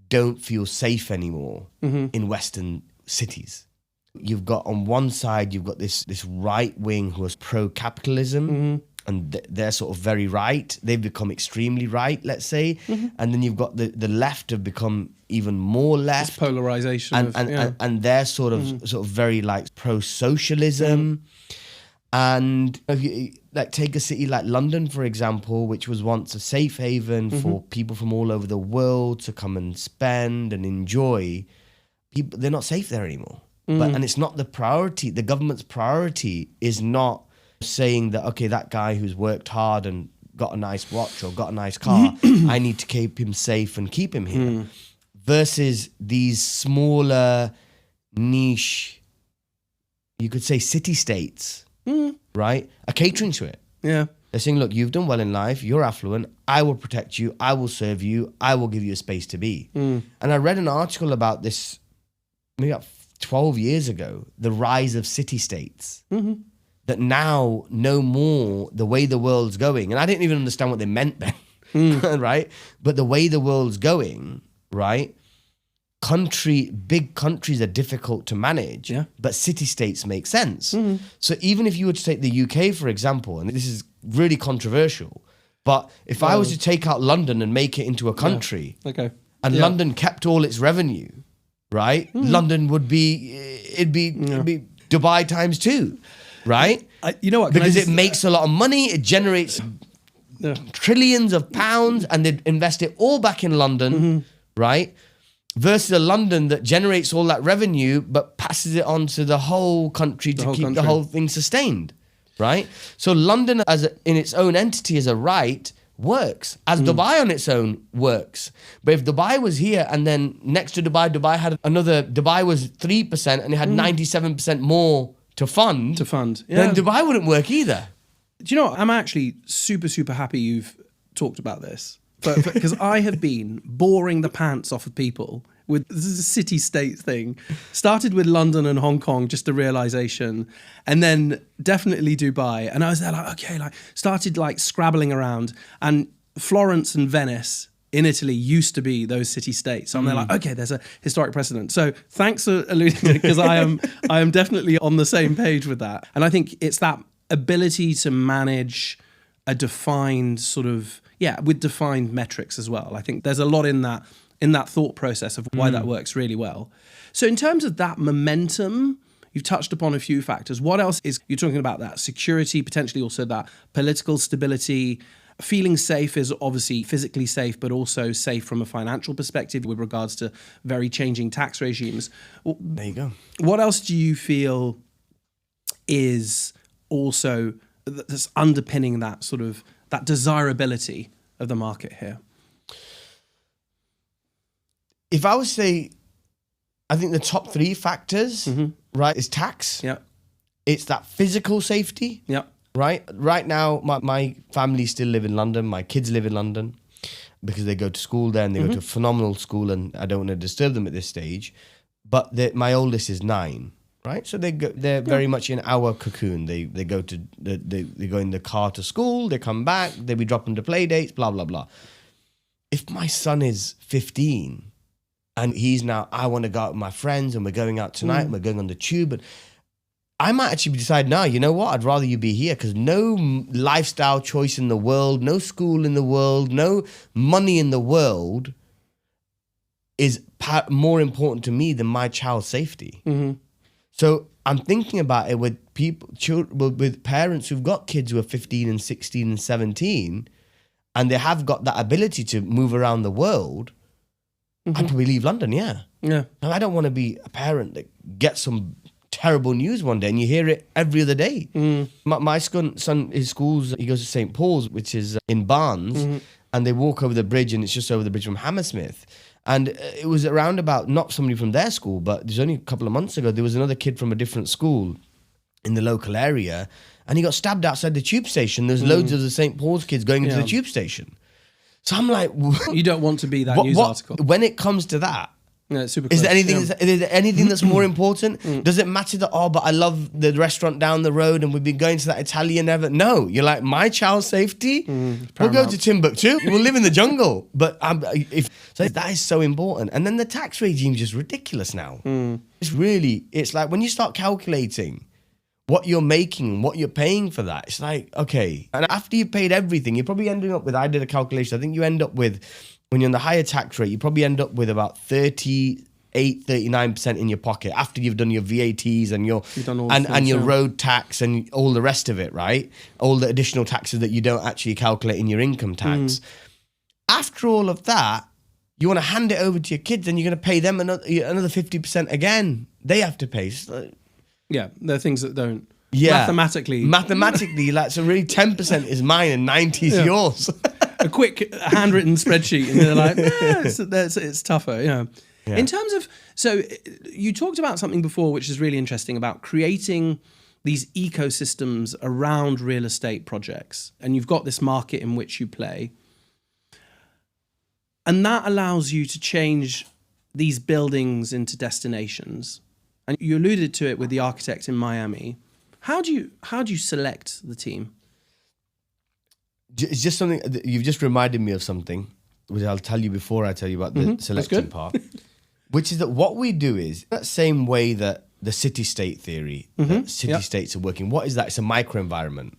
don't feel safe anymore in Western cities. You've got, on one side, you've got this right wing who is pro-capitalism, and they're sort of very right. They've become extremely right, let's say. And then you've got the left have become even more left. This polarization. And they're sort of very like pro-socialism. And if you like take a city like London, for example, which was once a safe haven for people from all over the world to come and spend and enjoy, they're not safe there anymore. And it's not the priority. The government's priority is not saying that, okay, that guy who's worked hard and got a nice watch or got a nice car. I need to keep him safe and keep him here. Versus these smaller, niche, you could say city-states, right, are catering to it. Yeah. They're saying, look, you've done well in life, you're affluent, I will protect you, I will serve you, I will give you a space to be. And I read an article about this maybe about 12 years ago, the rise of city-states. That now no more the way the world's going, and I didn't even understand what they meant then, right? But the way the world's going, right? Big countries are difficult to manage, but city-states make sense. So even if you were to take the UK, for example, and this is really controversial, but if I was to take out London and make it into a country, and London kept all its revenue, right? London would be, it'd be Dubai times 2. Right? You know what? Because it makes a lot of money, it generates trillions of pounds, and they invest it all back in London, right? Versus a London that generates all that revenue but passes it on to the whole country to keep the whole thing sustained, right? So London in its own entity as a right works, as Dubai on its own works. But if Dubai was here and then next to Dubai had another, Dubai was 3% and it had 97% more to fund, then Dubai wouldn't work either. Do you know what? I'm actually super, super happy you've talked about this. Because I have been boring the pants off of people with this is a city-state thing. Started with London and Hong Kong, just a realization. And then definitely Dubai. And I was there like, okay, like started like scrabbling around. And Florence and Venice in Italy used to be those city-states. So I'm there like, okay, there's a historic precedent. So thanks for alluding to it, because I am definitely on the same page with that. And I think it's that ability to manage a defined sort of, with defined metrics as well. I think there's a lot in that thought process of why that works really well. So in terms of that momentum, you've touched upon a few factors. What else is, you're talking about that security, potentially also that political stability. Feeling safe is obviously physically safe, but also safe from a financial perspective with regards to very changing tax regimes. There you go. What else do you feel is also that's underpinning that sort of that desirability of the market here? If I would say, I think the top 3 factors, right, is tax. Yeah. It's that physical safety. Yeah. Right? Right now, my family still live in London. My kids live in London because they go to school there and they go to a phenomenal school, and I don't want to disturb them at this stage. But my oldest is 9, right? So they're very much in our cocoon. They go in the car to school, they come back, we drop them to play dates, blah, blah, blah. If my son is 15 and he's now, I want to go out with my friends and we're going out tonight and we're going on the tube, and I might actually decide, no, you know what? I'd rather you be here, because no lifestyle choice in the world, no school in the world, no money in the world is more important to me than my child's safety. So I'm thinking about it with with parents who've got kids who are 15 and 16 and 17, and they have got that ability to move around the world. I'd probably leave London, yeah. And I don't want to be a parent that gets some terrible news one day and you hear it every other day. My son, his schools, he goes to St. Paul's, which is in Barnes, and they walk over the bridge, and it's just over the bridge from Hammersmith. And it was around about, not somebody from their school, but there's only a couple of months ago, there was another kid from a different school in the local area, and he got stabbed outside the tube station. There's loads of the St. Paul's kids going into the tube station. So I'm like, you don't want to be that news article. When it comes to that, yeah, it's super is close. there anything that's more important? Does it matter that, but I love the restaurant down the road and we've been going to that Italian ever? No, you're like, my child's safety? We'll go to Timbuktu. We'll live in the jungle. But so that is so important. And then the tax regime is just ridiculous now. It's like when you start calculating what you're making, what you're paying for that, it's like, okay. And after you've paid everything, you're probably ending up with, I did a calculation, I think you end up with, when you're on the higher tax rate, you probably end up with about 39% in your pocket after you've done your VATs and your road tax and all the rest of it, right? All the additional taxes that you don't actually calculate in your income tax. After all of that, you want to hand it over to your kids and you're going to pay them another 50% again. They have to pay. Yeah, there are things that don't mathematically. Mathematically, like, so really 10% is mine and 90 is yours. A quick handwritten spreadsheet, and they're like, it's tougher. Yeah. In terms of, so you talked about something before, which is really interesting, about creating these ecosystems around real estate projects, and you've got this market in which you play, and that allows you to change these buildings into destinations. And you alluded to it with the architect in Miami. How do you select the team? It's just something you've just reminded me of something, which I'll tell you before I tell you about the selection part. Which is that what we do is that same way that the city-state theory, that city-states are working. What is that? It's a microenvironment.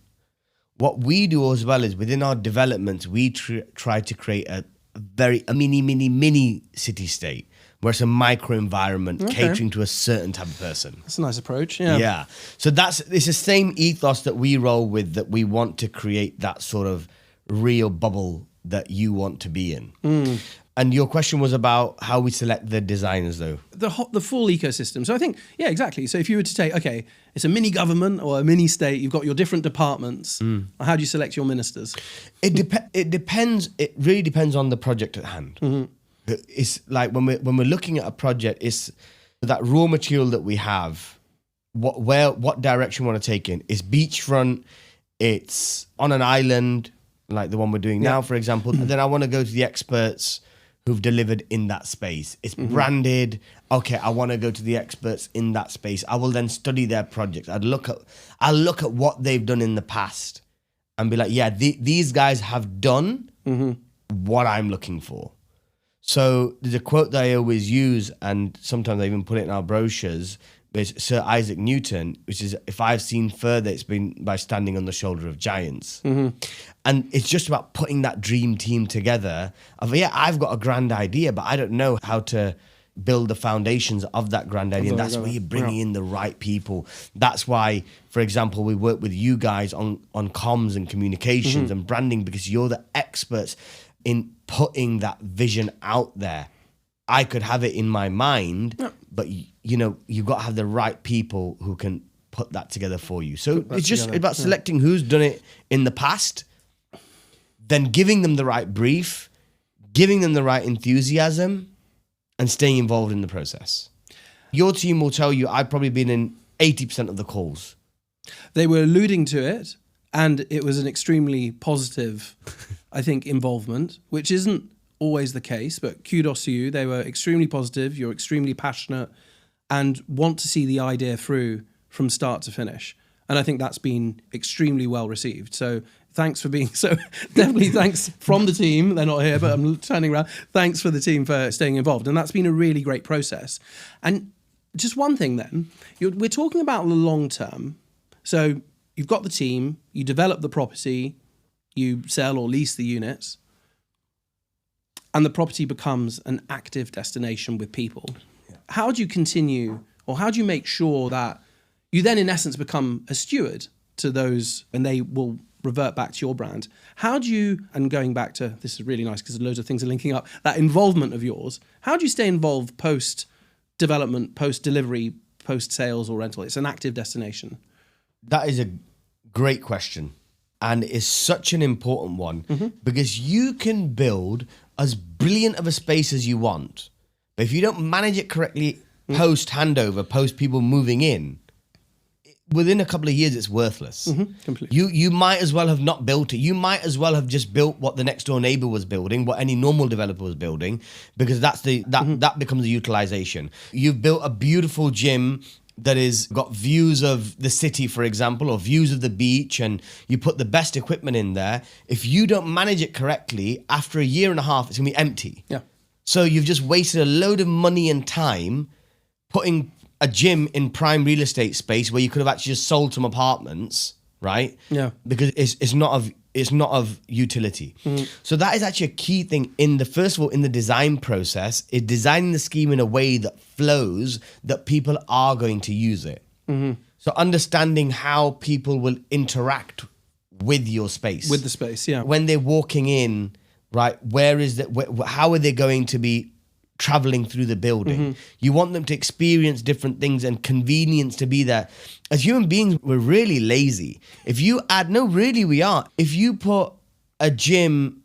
What we do as well is within our developments, we try to create a mini city-state, where it's a microenvironment catering to a certain type of person. That's a nice approach. Yeah. Yeah. So it's the same ethos that we roll with, that we want to create that sort of real bubble that you want to be in. And your question was about how we select the designers, though. The full ecosystem. So I think, yeah, exactly. So if you were to take, okay, it's a mini government or a mini state, you've got your different departments. How do you select your ministers? It depends. It really depends on the project at hand. It's like when we're looking at a project, it's that raw material that we have. What direction we want to take in? It's beachfront. It's on an island, like the one we're doing now, for example. And then I want to go to the experts who've delivered in that space. It's branded. Okay, I want to go to the experts in that space. I will then study their projects. I'll look at what they've done in the past and be like, yeah, these guys have done what I'm looking for. So there's a quote that I always use, and sometimes I even put it in our brochures. It's Sir Isaac Newton, which is, if I've seen further, it's been by standing on the shoulder of giants. And it's just about putting that dream team together of, yeah, I've got a grand idea, but I don't know how to build the foundations of that grand idea. And that's where you're bringing in the right people. That's why, for example, we work with you guys on comms and communications and branding, because you're the experts in putting that vision out there. I could have it in my mind, but you've got to have the right people who can put that together for you. So it's just about selecting who's done it in the past, then giving them the right brief, giving them the right enthusiasm, and staying involved in the process. Your team will tell you I've probably been in 80% of the calls. They were alluding to it, and it was an extremely positive, I think, involvement, which isn't always the case, but kudos to you. They were extremely positive. You're extremely passionate and want to see the idea through from start to finish. And I think that's been extremely well received. So thanks for being so, definitely thanks from the team. They're not here, but I'm turning around. Thanks for the team for staying involved. And that's been a really great process. And just one thing then, we're talking about the long term. So you've got the team, you develop the property, you sell or lease the units, and the property becomes an active destination with people. Yeah. How do you continue, or how do you make sure that you then in essence become a steward to those, and they will revert back to your brand? How do you, and going back to, this is really nice because loads of things are linking up, that involvement of yours, how do you stay involved post-development, post-delivery, post-sales or rental? It's an active destination. That is a great question. And it's such an important one because you can build as brilliant of a space as you want, but if you don't manage it correctly post handover, post people moving in, within a couple of years it's worthless. Completely. You might as well have not built it. You might as well have just built what the next door neighbor was building, what any normal developer was building, because that becomes the utilization. You've built a beautiful gym that is got views of the city, for example, or views of the beach, and you put the best equipment in there. If you don't manage it correctly, after a year and a half, it's going to be empty. Yeah. So you've just wasted a load of money and time putting a gym in prime real estate space where you could have actually just sold some apartments, right? Yeah. Because it's not of utility. So that is actually a key thing first of all, in the design process, is designing the scheme in a way that flows, that people are going to use it. So understanding how people will interact with your space. With the space, yeah. When they're walking in, right, how are they going to be traveling through the building. You want them to experience different things and convenience to be there. As human beings, we're really lazy. If you add, no, really we are. If you put a gym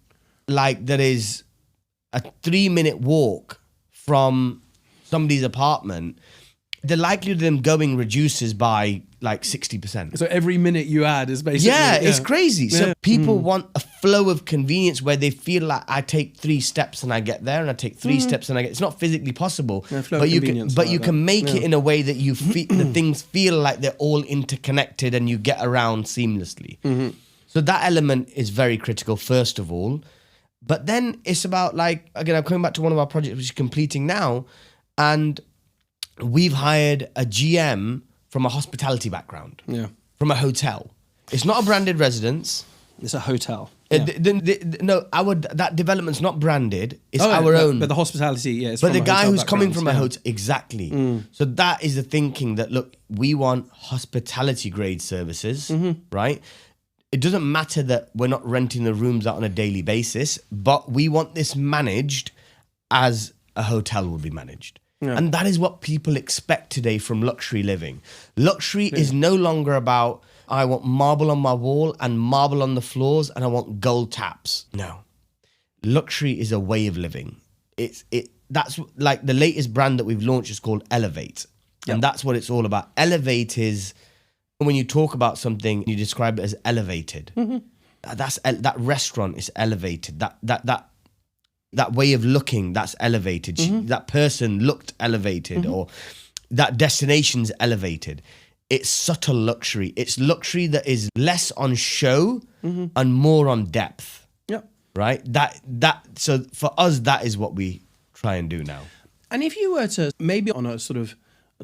like that is a 3-minute walk from somebody's apartment, the likelihood of them going reduces by like 60%. So every minute you add is basically... It's crazy. So people want a flow of convenience where they feel like I take 3 steps and I get there, and I take 3 steps and I get... It's not physically possible, but you can make it in a way that you feel the things feel like they're all interconnected and you get around seamlessly. So that element is very critical, first of all. But then it's about, like, again, I'm coming back to one of our projects which is completing now, and we've hired a GM from a hospitality background, from a hotel. It's not a branded residence. It's a hotel. That development's not branded. It's our own. But the hospitality, it's but from the guy who's coming from a hotel. hotel, exactly. So that is the thinking that, look, we want hospitality grade services, right? It doesn't matter that we're not renting the rooms out on a daily basis, but we want this managed as a hotel would be managed. And that is what people expect today from luxury living. Luxury is no longer about, I want marble on my wall and marble on the floors and I want gold taps. No. Luxury is a way of living. That's like the latest brand that we've launched is called Elevate. And that's what it's all about. Elevate is when you talk about something, you describe it as elevated. That restaurant is elevated. That way of looking, that's elevated. That person looked elevated, or that destination's elevated. It's subtle luxury. It's luxury that is less on show and more on depth. Right? So for us, that is what we try and do now. And if you were to maybe on a sort of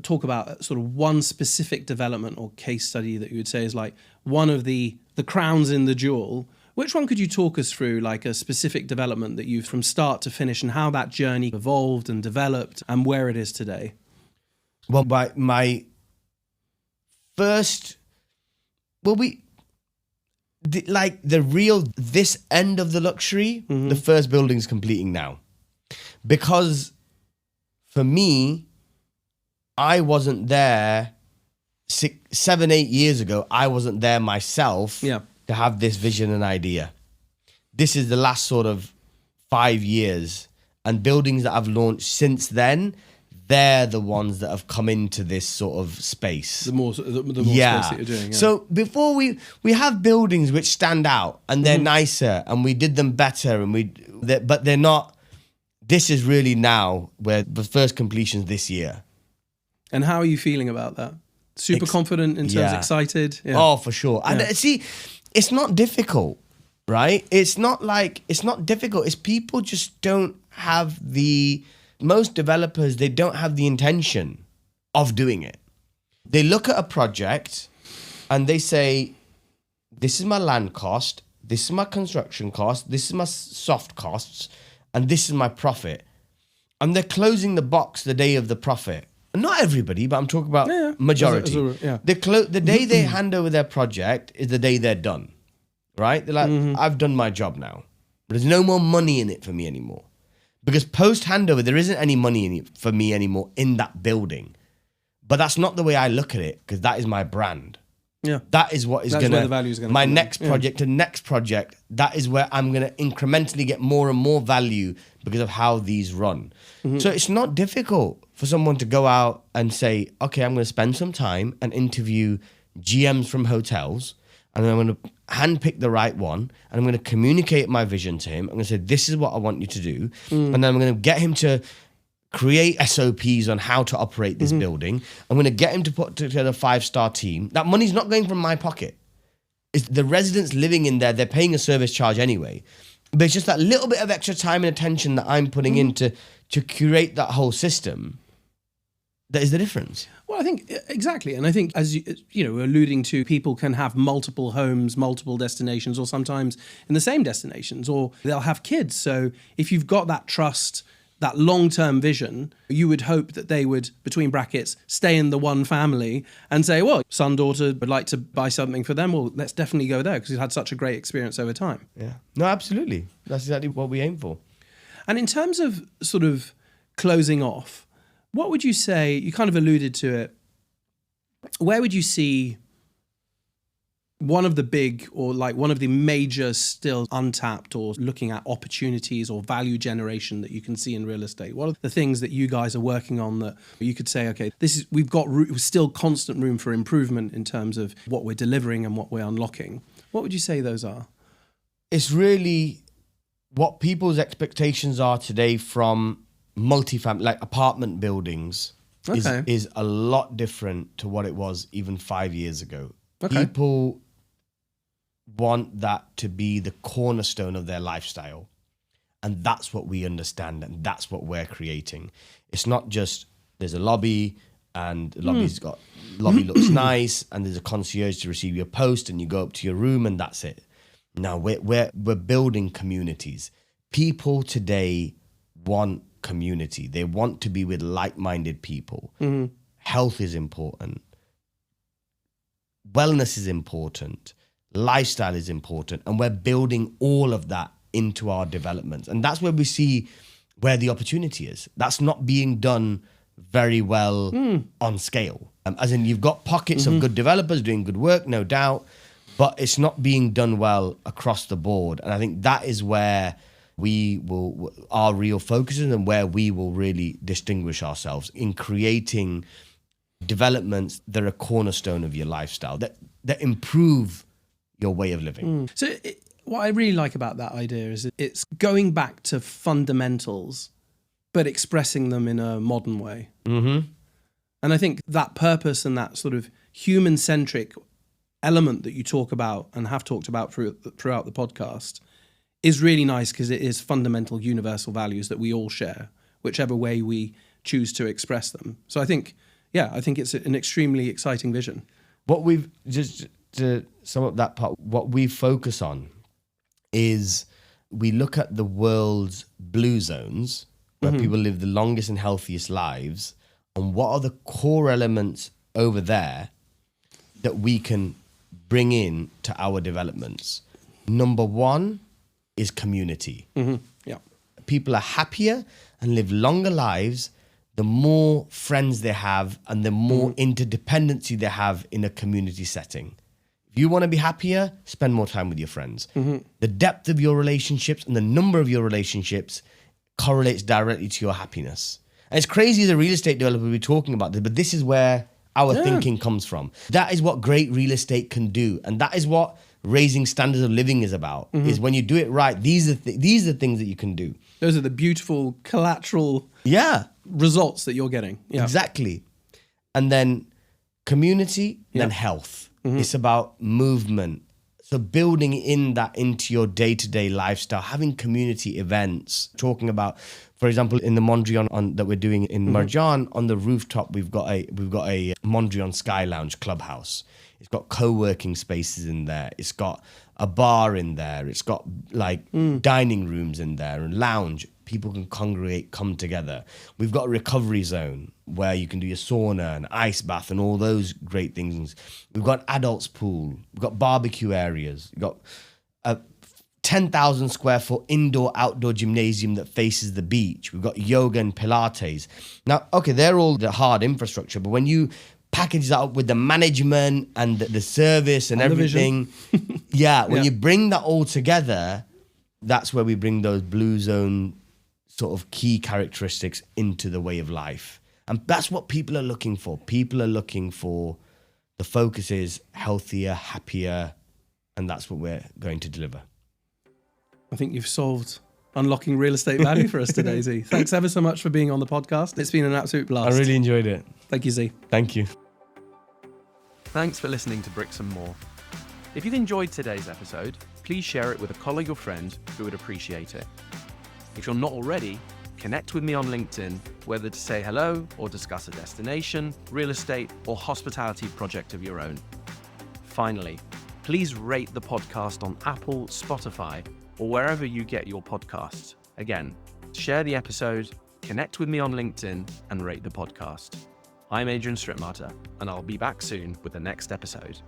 talk about sort of one specific development or case study that you would say is like one of the crowns in the jewel, which one could you talk us through, like a specific development that you've from start to finish and how that journey evolved and developed and where it is today? Well, my first, this end of the luxury, the first building's completing now. Because for me, I wasn't there 7, 8 years ago. I wasn't there myself. To have this vision and idea. This is the last sort of 5 years, and buildings that I've launched since then, they're the ones that have come into this sort of space. The more space that you're doing. So before we have buildings which stand out and they're nicer and we did them better but they're not. This is really now where the first completion's this year. And how are you feeling about that? Super confident in terms, excited? Oh, for sure. And see, it's not difficult, right? It's not difficult. It's people just don't have most developers, they don't have the intention of doing it. They look at a project and they say, this is my land cost, this is my construction cost, this is my soft costs, and this is my profit. And they're closing the box the day of the profit. Not everybody, but I'm talking about majority. The day they hand over their project is the day they're done, right? They're like, I've done my job now. There's no more money in it for me anymore. Because post handover, there isn't any money in it for me anymore in that building. But that's not the way I look at it, because that is my brand. That is what is going to, my next project to next project, that is where I'm going to incrementally get more and more value because of how these run. So it's not difficult for someone to go out and say, okay, I'm going to spend some time and interview GMs from hotels, and then I'm going to handpick the right one, and I'm going to communicate my vision to him. I'm going to say, this is what I want you to do. And then I'm going to get him to create SOPs on how to operate this building. I'm going to get him to put together a 5-star team. That money's not going from my pocket. It's the residents living in there, they're paying a service charge anyway. But it's just that little bit of extra time and attention that I'm putting into to curate that whole system. That is the difference. Well, I think exactly. And I think, as you know, alluding to, people can have multiple homes, multiple destinations, or sometimes in the same destinations, or they'll have kids. So if you've got that trust, that long-term vision, you would hope that they would, between brackets, stay in the one family and say, well, son, daughter would like to buy something for them. Well, let's definitely go there because we've had such a great experience over time. Yeah. No, absolutely. That's exactly what we aim for. And in terms of sort of closing off, what would you say, you kind of alluded to it, where would you see one of the big or like one of the major still untapped or looking at opportunities or value generation that you can see in real estate? What are the things that you guys are working on that you could say, okay, we've got still constant room for improvement in terms of what we're delivering and what we're unlocking? What would you say those are? It's really what people's expectations are today from multifamily, like apartment buildings, is a lot different to what it was even 5 years ago. Okay. People want that to be the cornerstone of their lifestyle. And that's what we understand, and that's what we're creating. It's not just there's a lobby and the lobby looks nice and there's a concierge to receive your post and you go up to your room and that's it. No, we're building communities. People today want community. They want to be with like-minded people. Health is important. Wellness is important. Lifestyle is important. And we're building all of that into our developments. And that's where we see where the opportunity is. That's not being done very well on scale. As in, you've got pockets of good developers doing good work, no doubt, but it's not being done well across the board. And I think that is where our real focus is and where we will really distinguish ourselves in creating developments that are a cornerstone of your lifestyle, that improve your way of living. So what I really like about that idea is it's going back to fundamentals, but expressing them in a modern way. And I think that purpose and that sort of human-centric element that you talk about and have talked about throughout the podcast is really nice because it is fundamental universal values that we all share, whichever way we choose to express them. So I think it's an extremely exciting vision. What we've, just to sum up that part, what we focus on is we look at the world's blue zones where people live the longest and healthiest lives, and what are the core elements over there that we can bring in to our developments. Number one is community. Yeah. People are happier and live longer lives the more friends they have and the more interdependency they have in a community setting. If you want to be happier, spend more time with your friends. The depth of your relationships and the number of your relationships correlates directly to your happiness. And it's crazy as a real estate developer we're talking about this, but this is where our thinking comes from. That is what great real estate can do. And that is what raising standards of living is about, is when you do it right, these are things that you can do. Those are the beautiful collateral results that you're getting. Yeah. Exactly. And then community, then health. It's about movement. So building in that into your day-to-day lifestyle, having community events, talking about, for example, in the Mondrian that we're doing in Marjan, on the rooftop, we've got a Mondrian Sky Lounge clubhouse. It's got co-working spaces in there. It's got a bar in there. It's got like dining rooms in there and lounge. People can congregate, come together. We've got a recovery zone where you can do your sauna and ice bath and all those great things. We've got an adults pool. We've got barbecue areas. We've got a 10,000 square foot indoor-outdoor gymnasium that faces the beach. We've got yoga and Pilates. Now, okay, they're all the hard infrastructure, but when you package that up with the management and the service and everything, when you bring that all together, that's where we bring those blue zone sort of key characteristics into the way of life. And that's what people are looking for. People are looking for, the focus is healthier, happier, and that's what we're going to deliver. I think you've solved unlocking real estate value for us today, Z. Thanks ever so much for being on the podcast. It's been an absolute blast. I really enjoyed it. Thank you, Z. Thank you. Thanks for listening to Bricks and More. If you've enjoyed today's episode, please share it with a colleague or friend who would appreciate it. If you're not already, connect with me on LinkedIn, whether to say hello or discuss a destination, real estate, or hospitality project of your own. Finally, please rate the podcast on Apple, Spotify, or wherever you get your podcasts. Again, share the episode, connect with me on LinkedIn, and rate the podcast. I'm Adrian Strittmatter, and I'll be back soon with the next episode.